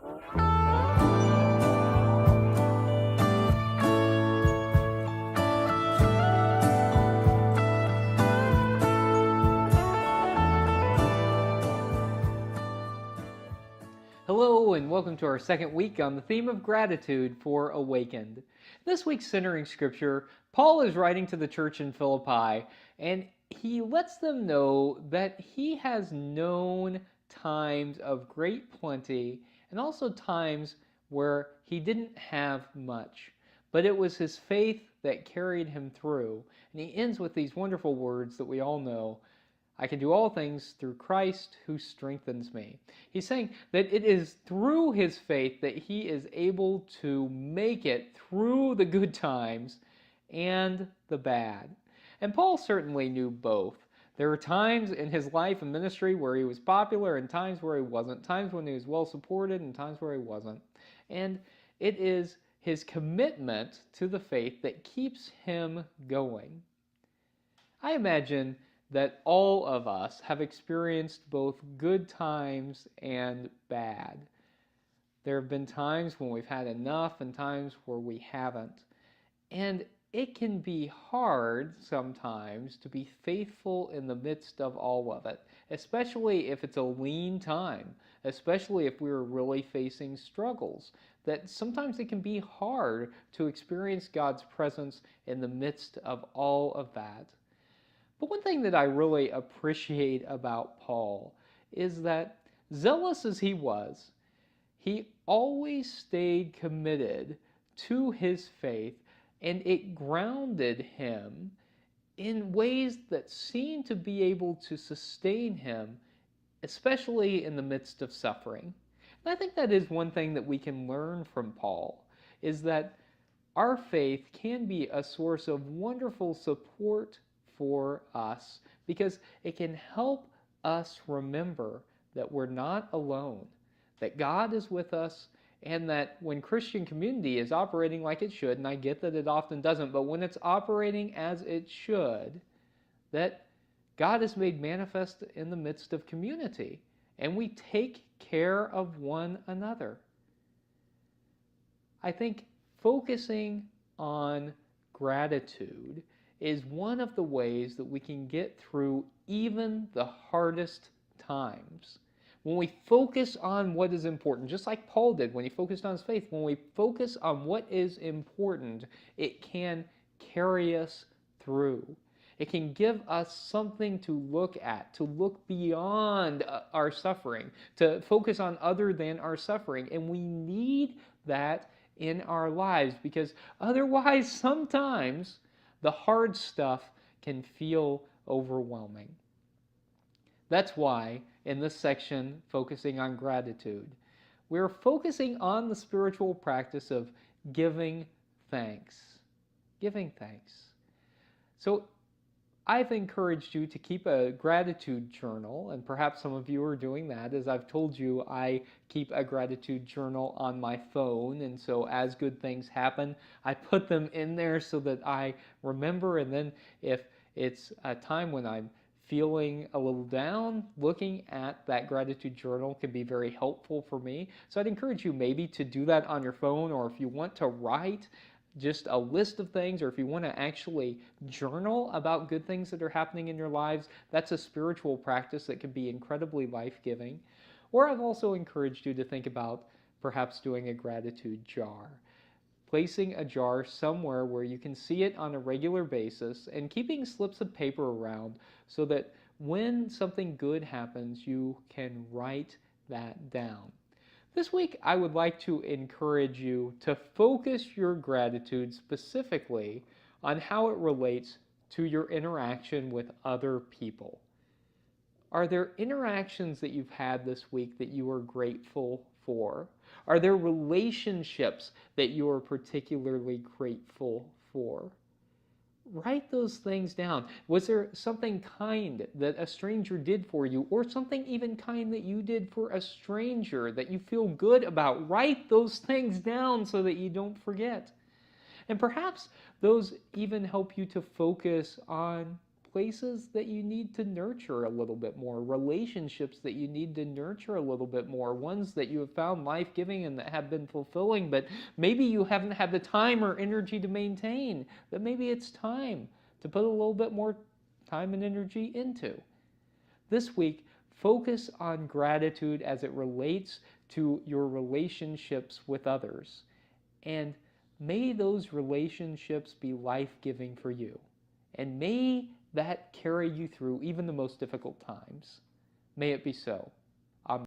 Hello, and welcome to our second week on the theme of gratitude for Awakened. This week's centering scripture, Paul is writing to the church in Philippi, and he lets them know that he has known times of great plenty and also times where he didn't have much. But it was his faith that carried him through. And he ends with these wonderful words that we all know: I can do all things through Christ who strengthens me. He's saying that it is through his faith that he is able to make it through the good times and the bad. And Paul certainly knew both. There were times in his life and ministry where he was popular and times where he wasn't, times when he was well supported and times where he wasn't. And it is his commitment to the faith that keeps him going. I imagine that all of us have experienced both good times and bad. There have been times when we've had enough and times where we haven't. And it can be hard sometimes to be faithful in the midst of all of it, especially if it's a lean time, especially if we're really facing struggles. That sometimes it can be hard to experience God's presence in the midst of all of that. But one thing that I really appreciate about Paul is that, zealous as he was, he always stayed committed to his faith, and it grounded him in ways that seemed to be able to sustain him, especially in the midst of suffering. And I think that is one thing that we can learn from Paul, is that our faith can be a source of wonderful support for us, because it can help us remember that we're not alone, that God is with us, and that when Christian community is operating like it should, and I get that it often doesn't, but when it's operating as it should, that God is made manifest in the midst of community, and we take care of one another. I think focusing on gratitude is one of the ways that we can get through even the hardest times. When we focus on what is important, just like Paul did when he focused on his faith, when we focus on what is important, it can carry us through. It can give us something to look at, to look beyond our suffering, to focus on other than our suffering. And we need that in our lives, because otherwise sometimes the hard stuff can feel overwhelming. That's why in this section, focusing on gratitude, we're focusing on the spiritual practice of giving thanks. Giving thanks. So I've encouraged you to keep a gratitude journal, and perhaps some of you are doing that. As I've told you, I keep a gratitude journal on my phone, and so as good things happen, I put them in there so that I remember, and then if it's a time when I'm feeling a little down, looking at that gratitude journal can be very helpful for me. So I'd encourage you maybe to do that on your phone, or if you want to write just a list of things, or if you want to actually journal about good things that are happening in your lives, that's a spiritual practice that can be incredibly life-giving. Or I've also encouraged you to think about perhaps doing a gratitude jar. Placing a jar somewhere where you can see it on a regular basis, and keeping slips of paper around so that when something good happens, you can write that down. This week, I would like to encourage you to focus your gratitude specifically on how it relates to your interaction with other people. Are there interactions that you've had this week that you are grateful for? Are there relationships that you are particularly grateful for? Write those things down. Was there something kind that a stranger did for you, or something even kind that you did for a stranger that you feel good about? Write those things down so that you don't forget. And perhaps those even help you to focus on places that you need to nurture a little bit more, relationships that you need to nurture a little bit more, ones that you have found life-giving and that have been fulfilling, but maybe you haven't had the time or energy to maintain, that maybe it's time to put a little bit more time and energy into. This week, focus on gratitude as it relates to your relationships with others. And may those relationships be life-giving for you. And may that carry you through even the most difficult times. May it be so.